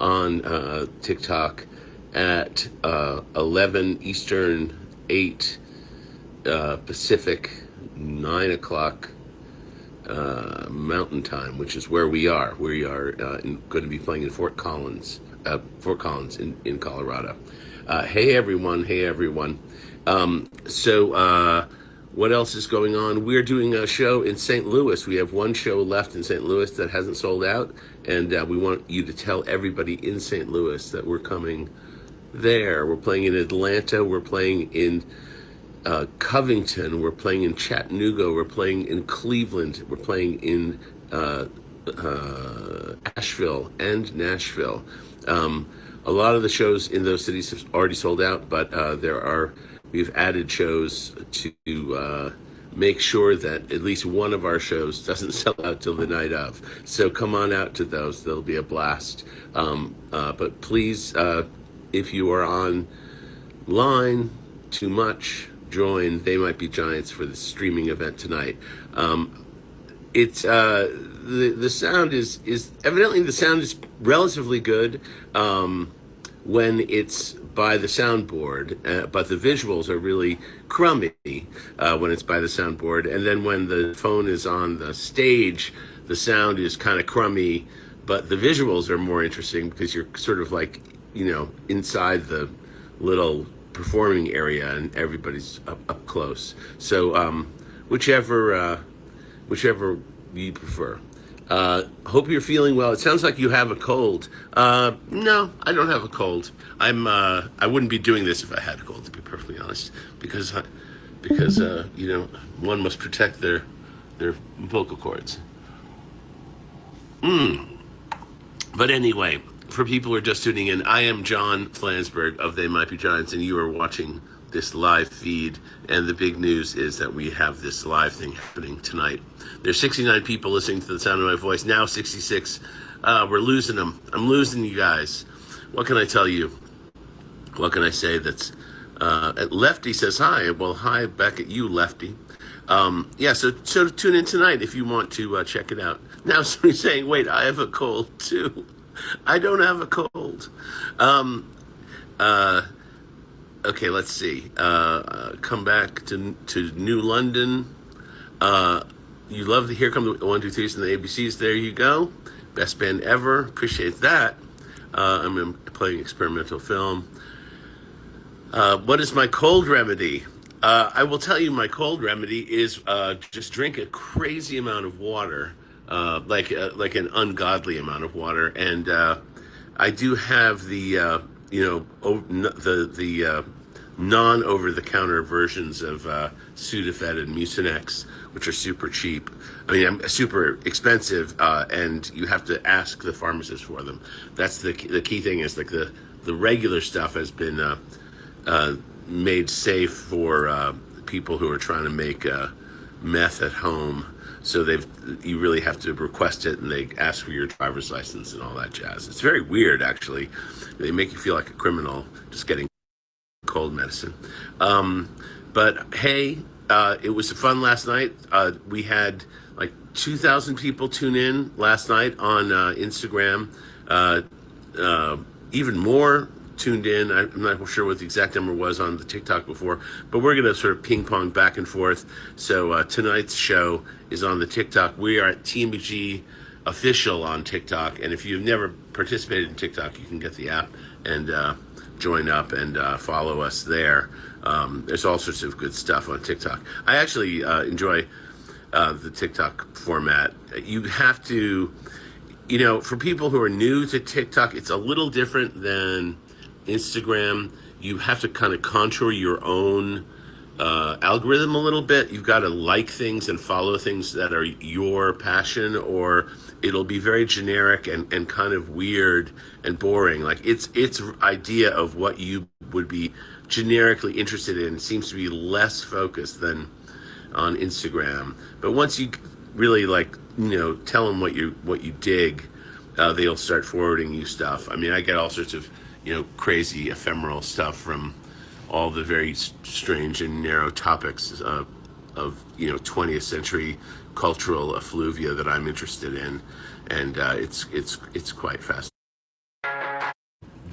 on TikTok at 11 Eastern, 8 Pacific, 9 o'clock Mountain Time, which is where we are. We are going to be playing in Fort Collins in Colorado. Hey everyone, hey everyone. What else is going on? We're doing a show in St. Louis. We have one show left in St. Louis that hasn't sold out, and we want you to tell everybody in St. Louis that we're coming there. We're playing in Atlanta. We're playing in Covington. We're playing in Chattanooga. We're playing in Cleveland. We're playing in Asheville and Nashville. A lot of the shows in those cities have already sold out, but we've added shows to make sure that at least one of our shows doesn't sell out till the night of. So come on out to those; they'll be a blast. But please, if you are online too much, join They Might Be Giants for the streaming event tonight. It's the sound is evidently the sound is relatively good when it's by the soundboard, but the visuals are really crummy when it's by the soundboard, and then when the phone is on the stage, the sound is kind of crummy, but the visuals are more interesting because you're sort of like, inside the little performing area and everybody's up close. So whichever you prefer. Hope you're feeling well. It sounds like you have a cold. No, I don't have a cold. I wouldn't be doing this if I had a cold, to be perfectly honest, because one must protect their vocal cords. But anyway, for people who are just tuning in, I am John Flansburgh of They Might Be Giants, and you are watching this live feed. And the big news is that we have this live thing happening tonight. There's 69 people listening to the sound of my voice. Now 66. We're losing them. I'm losing you guys. What can I tell you? What can I say that's... Lefty says hi. Well, hi back at you, Lefty. So tune in tonight if you want to check it out. Now somebody's saying, wait, I have a cold too. I don't have a cold. Okay, let's see. Come back to New London. You love the Here Come the 1, 2, 3s and the ABCs. There you go. Best band ever. Appreciate that. I'm playing experimental film. What is my cold remedy? I will tell you my cold remedy is just drink a crazy amount of water, like an ungodly amount of water. And I do have the non-over-the-counter versions of Sudafed and Mucinex, which are super cheap. I mean, super expensive, and you have to ask the pharmacist for them. That's the key thing is like the regular stuff has been made safe for people who are trying to make meth at home. So you really have to request it, and they ask for your driver's license and all that jazz. It's very weird, actually. They make you feel like a criminal just getting cold medicine. But hey, it was fun last night. We had like 2,000 people tune in last night on Instagram. Even more tuned in. I'm not sure what the exact number was on the TikTok before, but we're going to sort of ping pong back and forth. So tonight's show is on the TikTok. We are at TMG Official on TikTok, and if you've never participated in TikTok, you can get the app and join up and follow us there. There's all sorts of good stuff on TikTok. I actually enjoy the TikTok format. You have to, for people who are new to TikTok, it's a little different than Instagram. You have to kind of contour your own algorithm a little bit. You've got to like things and follow things that are your passion, or it'll be very generic and kind of weird and boring. Like its idea of what you would be generically interested in seems to be less focused than on Instagram. But once you really tell them what you dig, they'll start forwarding you stuff. I mean, I get all sorts of crazy ephemeral stuff from all the very strange and narrow topics of 20th century cultural effluvia that I'm interested in, and it's quite fascinating.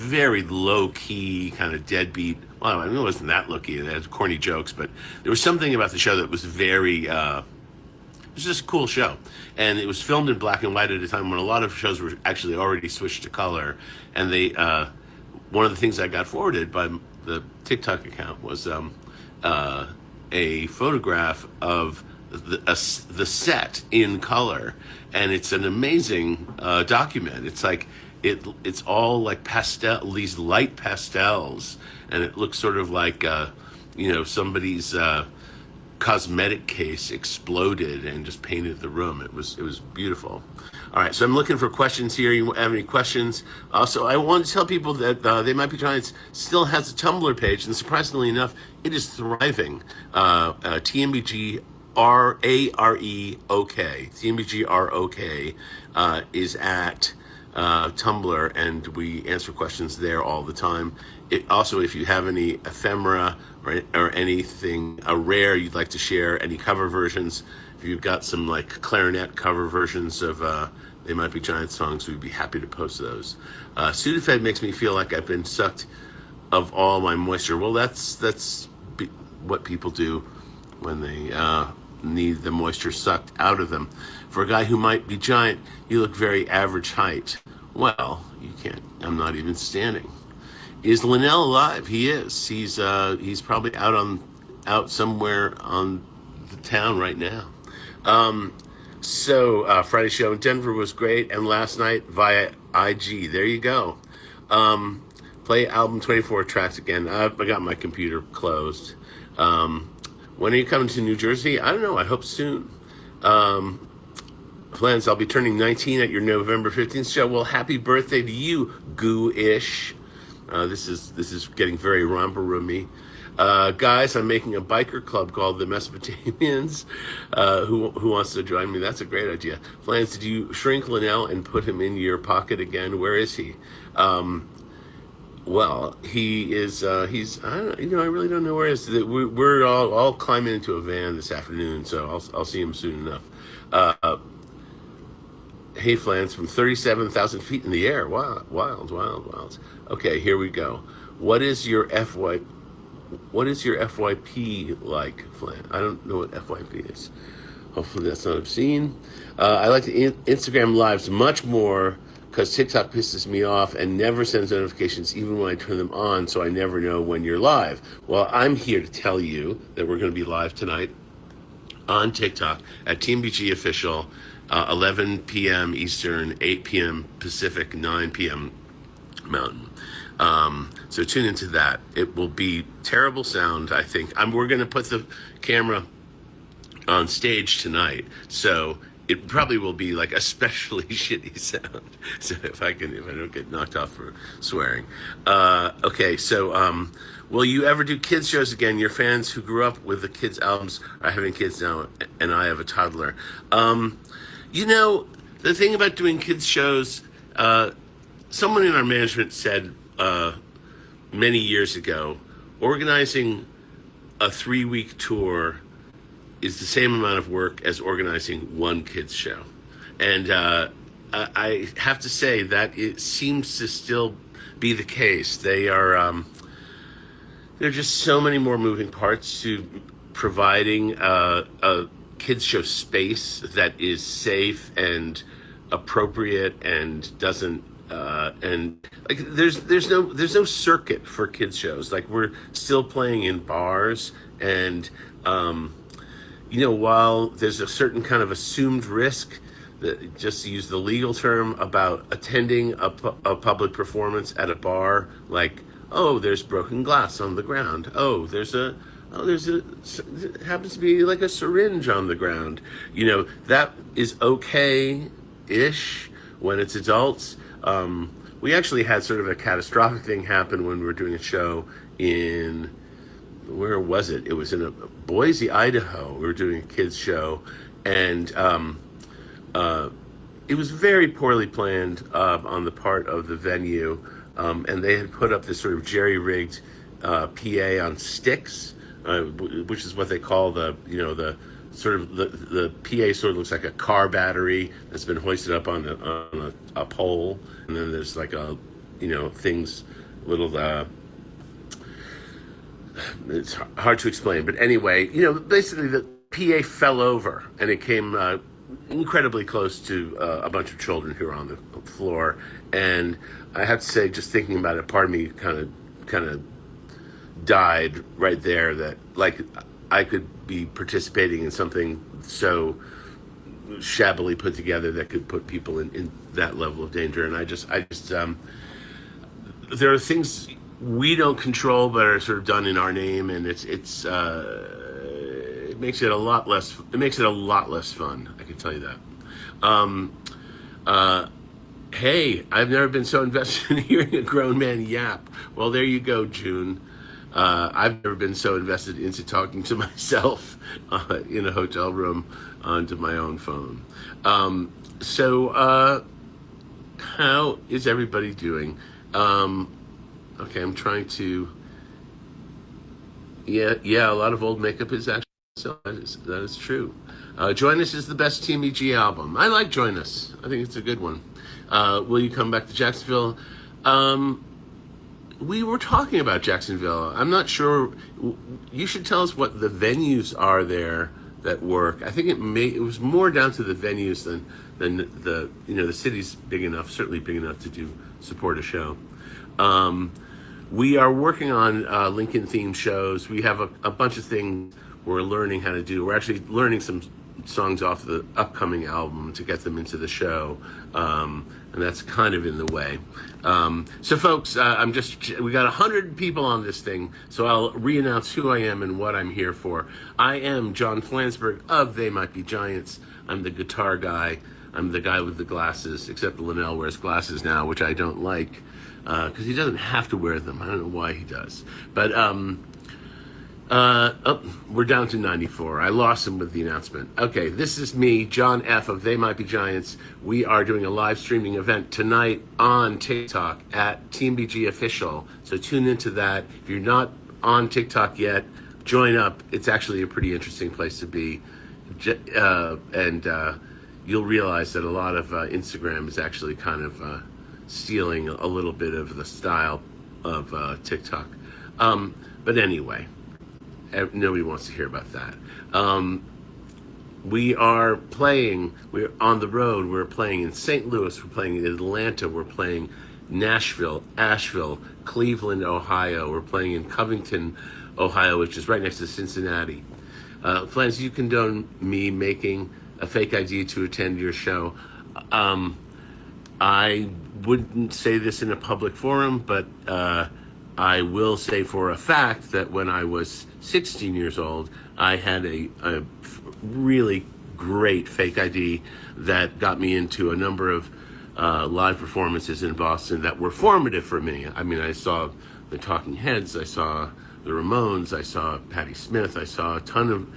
very low key, kind of deadbeat. Well, I mean, it wasn't that low key. They had corny jokes, but there was something about the show that was very. It was just a cool show, and it was filmed in black and white at a time when a lot of shows were actually already switched to color. And they, one of the things I got forwarded by the TikTok account was a photograph of the set in color, and it's an amazing document. It's like it's all like pastel, these light pastels, and it looks sort of like somebody's cosmetic case exploded and just painted the room. It was beautiful. All right, so I'm looking for questions here. You have any questions? Also, I want to tell people that They Might Be Giants still has a Tumblr page, and surprisingly enough, it is thriving. TMBG RAREOK. TMBG ROK is at Tumblr, and we answer questions there all the time. Also, if you have any ephemera or anything rare you'd like to share, any cover versions, if you've got some like clarinet cover versions of They Might Be Giant songs, we'd be happy to post those. Sudafed makes me feel like I've been sucked of all my moisture. Well, that's what people do when they need the moisture sucked out of them. For a guy who might be giant, you look very average height. Well, you can't. I'm not even standing. Is Linnell alive? He is. He's probably out somewhere on the town right now. Friday show in Denver was great, and last night via IG. There you go. Play album 24 tracks again. I got my computer closed. When are you coming to New Jersey? I don't know. I hope soon. Flans, I'll be turning 19 at your November 15th show. Well, happy birthday to you, goo-ish. This is getting very romper roomy. Guys, I'm making a biker club called the Mesopotamians. Who wants to join me? That's a great idea. Flans, did you shrink Linnell and put him in your pocket again? Where is he? Well, he is. He's. I don't. I really don't know where he is. We're all climbing into a van this afternoon, so I'll see him soon enough. Hey, Flans, from 37,000 feet in the air. Wow, wild. Okay, here we go. What is your FYP like, Flan? I don't know what FYP is. Hopefully that's not obscene. I like the Instagram lives much more because TikTok pisses me off and never sends notifications even when I turn them on, so I never know when you're live. Well, I'm here to tell you that we're going to be live tonight on TikTok at TMBG Official, 11 p.m. Eastern, 8 p.m. Pacific, 9 p.m. Mountain. So tune into that. It will be terrible sound, I think. We're going to put the camera on stage tonight, so it probably will be like especially shitty sound. So if I don't get knocked off for swearing. Okay, so will you ever do kids shows again? Your fans who grew up with the kids albums are having kids now, and I have a toddler. The thing about doing kids shows, someone in our management said many years ago, organizing a 3-week tour is the same amount of work as organizing one kids show. And I have to say that it seems to still be the case. There are just so many more moving parts to providing a kids show space that is safe and appropriate and doesn't and like there's no circuit for kids shows. Like, we're still playing in bars, and while there's a certain kind of assumed risk, that, just to use the legal term, about attending a public performance at a bar, like, oh, there's broken glass on the ground, it happens to be like a syringe on the ground, that is okay-ish when it's adults. We actually had sort of a catastrophic thing happen when we were doing a show in, where was it? It was in Boise, Idaho. We were doing a kids show, and it was very poorly planned on the part of the venue, and they had put up this sort of jerry-rigged PA on sticks, which is what they call the sort of the PA sort of looks like a car battery that's been hoisted up on a pole, and then there's like a things, little. It's hard to explain, but anyway, basically the PA fell over and it came incredibly close to a bunch of children who were on the floor, and I have to say, just thinking about it, part of me kind of died right there. That like I could be participating in something so shabbily put together that could put people in that level of danger, and I just there are things we don't control but are sort of done in our name, and it makes it a lot less fun. I can tell you that. Um, uh, hey, I've never been so invested in hearing a grown man yap. Well, there you go, June. I've never been so invested into talking to myself in a hotel room onto my own phone. So, how is everybody doing? Um, Okay, I'm trying to. Yeah. A lot of old makeup is actually so. That is true. Join Us is the best Team EG album. I like Join Us. I think it's a good one. Will you come back to Jacksonville? Um, we were talking about Jacksonville. I'm not sure. You should tell us what the venues are there that work. I think it was more down to the venues than the city's big enough, certainly big enough to do support a show. Um, we are working on Lincoln themed shows. We have a bunch of things we're learning how to do. We're actually learning some songs off the upcoming album to get them into the show, and that's kind of in the way. So, folks, we got 100 people on this thing, so I'll re-announce who I am and what I'm here for. I am John Flansburgh of They Might Be Giants. I'm the guitar guy. I'm the guy with the glasses, except Linnell wears glasses now, which I don't like because he doesn't have to wear them. I don't know why he does. But we're down to 94. I lost him with the announcement. Okay, this is me, John F. of They Might Be Giants. We are doing a live streaming event tonight on TikTok at Team BG Official. So tune into that. If you're not on TikTok yet, join up. It's actually a pretty interesting place to be. And you'll realize that a lot of Instagram is actually kind of stealing a little bit of the style of TikTok. But anyway, nobody wants to hear about that. We're on the road. We're playing in St. Louis. We're playing in Atlanta. We're playing Nashville, Asheville, Cleveland, Ohio. We're playing in Covington, Ohio, which is right next to Cincinnati. Flans, you condone me making a fake ID to attend your show. I wouldn't say this in a public forum, but I will say for a fact that when I was 16 years old, I had a really great fake ID that got me into a number of live performances in Boston that were formative for me. I mean, I saw the Talking Heads, I saw the Ramones, I saw Patti Smith, I saw a ton of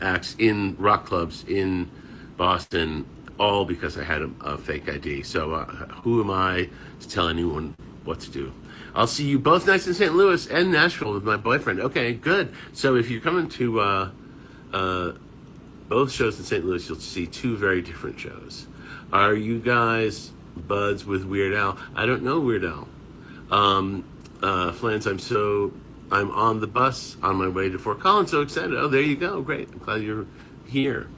acts in rock clubs in Boston, all because I had a fake ID. So who am I to tell anyone what to do? I'll see you both nights in St. Louis and Nashville with my boyfriend. Okay, good. So if you're coming to both shows in St. Louis, you'll see two very different shows. Are you guys buds with Weird Al? I don't know Weird Al. Flans, I'm on the bus on my way to Fort Collins. So excited. Oh, there you go. Great. I'm glad you're here.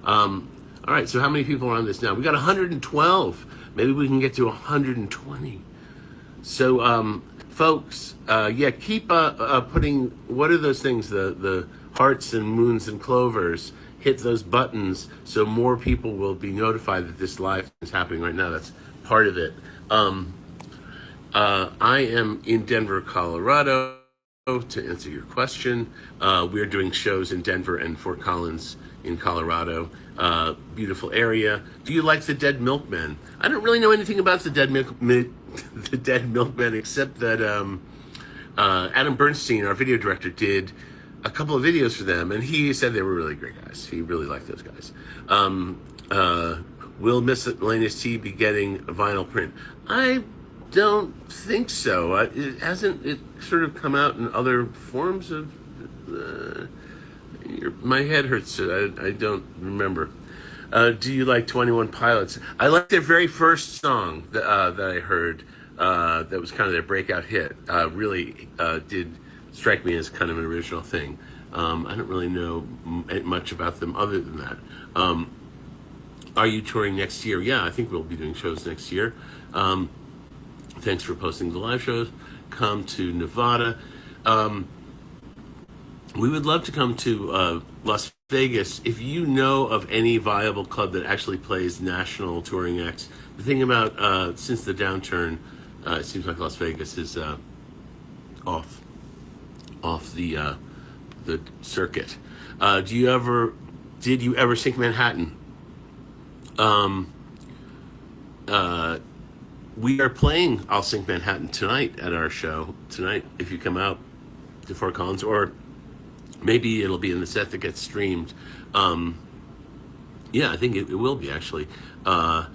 All right, so how many people are on this now? We got 112. Maybe we can get to 120. So, folks, keep putting, what are those things, the hearts and moons and clovers, hit those buttons so more people will be notified that this live is happening right now. That's part of it. I am in Denver, Colorado, to answer your question. We're doing shows in Denver and Fort Collins in Colorado. Beautiful area. Do you like the Dead Milkmen? I don't really know anything about the Dead Milkmen except that Adam Bernstein, our video director, did a couple of videos for them, and he said they were really great guys. He really liked those guys. Will Miscellaneous T be getting a vinyl print? I don't think so. It sort of come out in other forms of... my head hurts. I don't remember. Do you like 21 Pilots? I like their very first song that I heard. that was kind of their breakout hit, really did strike me as kind of an original thing. I don't really know much about them other than that. Are you touring next year? Yeah, I think we'll be doing shows next year. Thanks for posting the live shows. Come to Nevada. We would love to come to Las Vegas. If you know of any viable club that actually plays national touring acts, the thing about since the downturn, it seems like Las Vegas is off the circuit. Did you ever sink Manhattan? Um, uh, we are playing I'll Sink Manhattan tonight at our show tonight. If you come out to Fort Collins, or maybe it'll be in the set that gets streamed. Um, yeah, I think it will be actually. I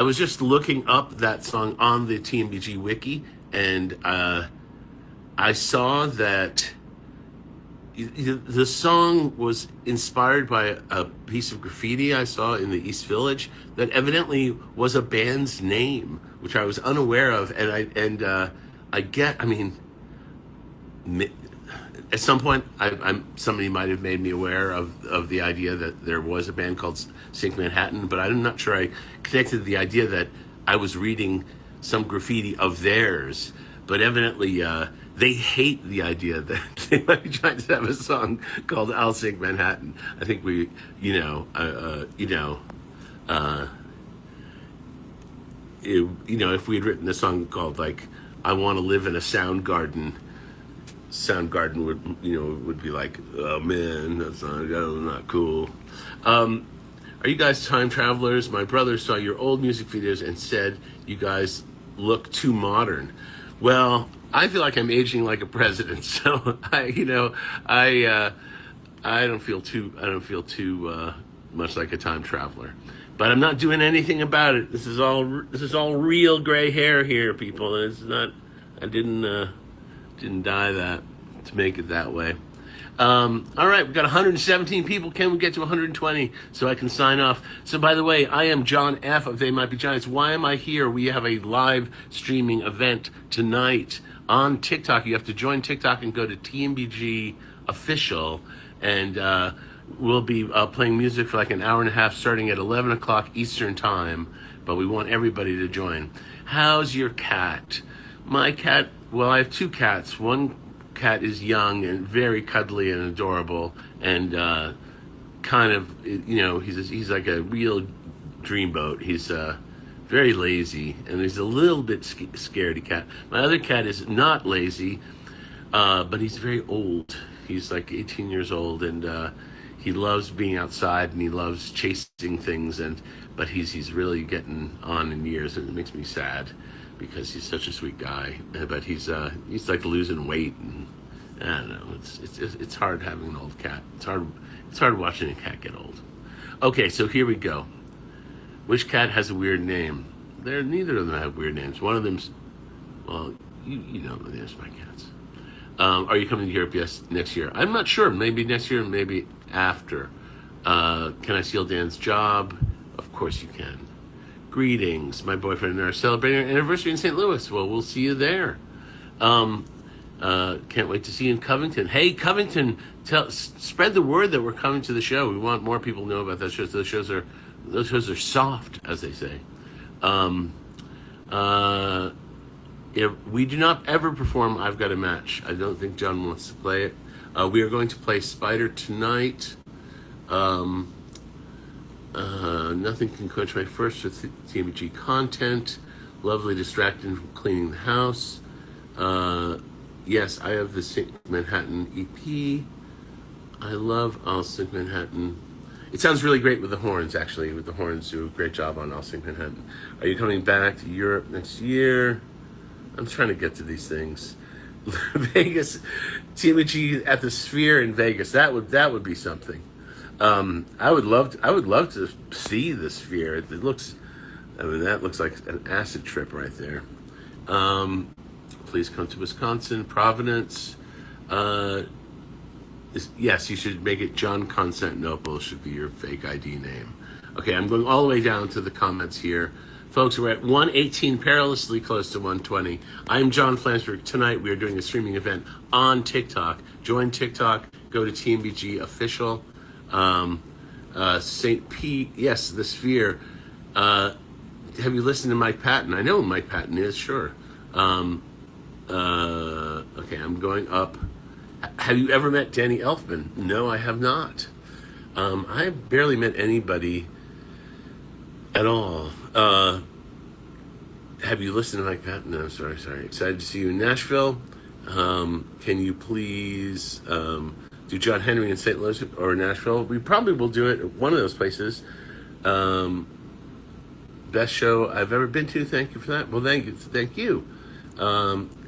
was just looking up that song on the TMBG wiki, and I saw that the song was inspired by a piece of graffiti I saw in the East Village that evidently was a band's name, which I was unaware of, and I mean, at some point, somebody might have made me aware of the idea that there was a band called Sink Manhattan, but I'm not sure I connected the idea that I was reading some graffiti of theirs. But evidently, they hate the idea that they might be trying to have a song called "I'll Sink Manhattan." I think uh, if we had written a song called like "I Want to Live in a Sound Garden," Soundgarden would be like, oh man, that's not cool. Um, are you guys time travelers? My brother saw your old music videos and said you guys look too modern. Well, I feel like I'm aging like a president, so I don't feel too much like a time traveler. But I'm not doing anything about it. This is all real gray hair here, people. And it's not. I didn't dye that to make it that way. All right, we've got 117 people. Can we get to 120 so I can sign off? So, by the way, I am John F. of They Might Be Giants. Why am I here? We have a live streaming event tonight on TikTok. You have to join TikTok and go to TMBG Official, and we'll be playing music for like an hour and a half starting at 11 o'clock Eastern Time, but we want everybody to join. How's your cat? My cat, well, I have two cats. One cat is young and very cuddly and adorable, and kind of, he's like a real dreamboat. He's very lazy, and he's a little bit scaredy cat. My other cat is not lazy, but he's very old. He's like 18 years old, and he loves being outside, and he loves chasing things, but he's really getting on in years, and it makes me sad because he's such a sweet guy. But he's like losing weight, and I don't know. It's hard having an old cat. It's hard watching a cat get old. Okay, so here we go. Which cat has a weird name? Neither of them have weird names. One of them's, well, you know the names of my cats. Are you coming to Europe? Yes, next year. I'm not sure. Maybe next year, maybe after. Can I steal Dan's job? Of course you can. Greetings. My boyfriend and I are celebrating our anniversary in St. Louis. Well, we'll see you there. Can't wait to see you in Covington. Hey, Covington, spread the word that we're coming to the show. We want more people to know about those shows. Those shows are soft, as they say. Um, if we do not ever perform I've Got a Match. I don't think John wants to play it. We are going to play Spider tonight. Nothing can quench my thirst for TMG content. Lovely distracting from cleaning the house. Yes, I have the Sink Manhattan EP. I love I'll Sink Manhattan. It sounds really great with the horns, actually. With the horns, do a great job on I'll Sink Manhattan. Are you coming back to Europe next year? I'm trying to get to these things. Vegas, TMG at the Sphere in Vegas. That would be something. I would love to see the Sphere. That looks like an acid trip right there. Please come to Wisconsin, Providence. Yes, you should make it John Constantinople should be your fake ID name. Okay, I'm going all the way down to the comments here. Folks, we're at 118, perilously close to 120. I'm John Flansburgh. Tonight we are doing a streaming event on TikTok. Join TikTok. Go to TMBG Official. St. Pete, yes, the Sphere. Have you listened to Mike Patton? I know who Mike Patton is, sure. Okay, I'm going up. Have you ever met Danny Elfman? No, I have not. I barely met anybody at all. Have you listened to Mike Patton? No, sorry. Excited to see you in Nashville. Can you please do John Henry in St. Louis or Nashville? We probably will do it at one of those places. Best show I've ever been to. Thank you for that. Well, thank you.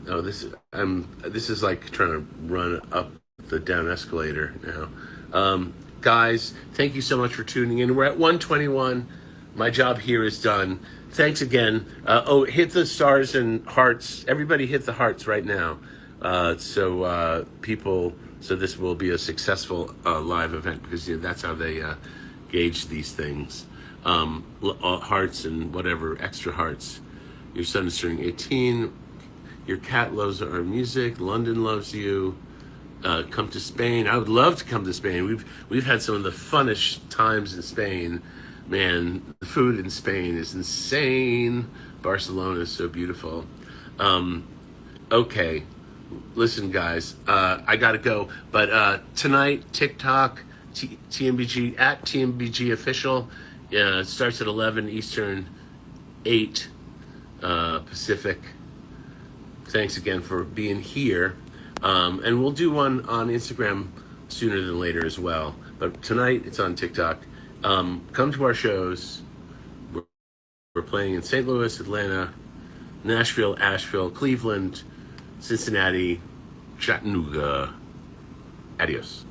This is like trying to run up the down escalator now. Guys, thank you so much for tuning in. We're at 121. My job here is done. Thanks again. Hit the stars and hearts. Everybody hit the hearts right now. So this will be a successful live event, because that's how they gauge these things. Hearts and whatever, extra hearts. Your son is turning 18. Your cat loves our music. London loves you. Come to Spain. I would love to come to Spain. We've had some of the funnest times in Spain. Man, the food in Spain is insane. Barcelona is so beautiful. Okay, listen, guys, I gotta go. But tonight, TikTok, TMBG at TMBG Official. It starts at 11 Eastern, 8 Pacific. Thanks again for being here. And we'll do one on Instagram sooner than later as well. But tonight, it's on TikTok. Come to our shows. We're playing in St. Louis, Atlanta, Nashville, Asheville, Cleveland, Cincinnati, Chattanooga. Adios.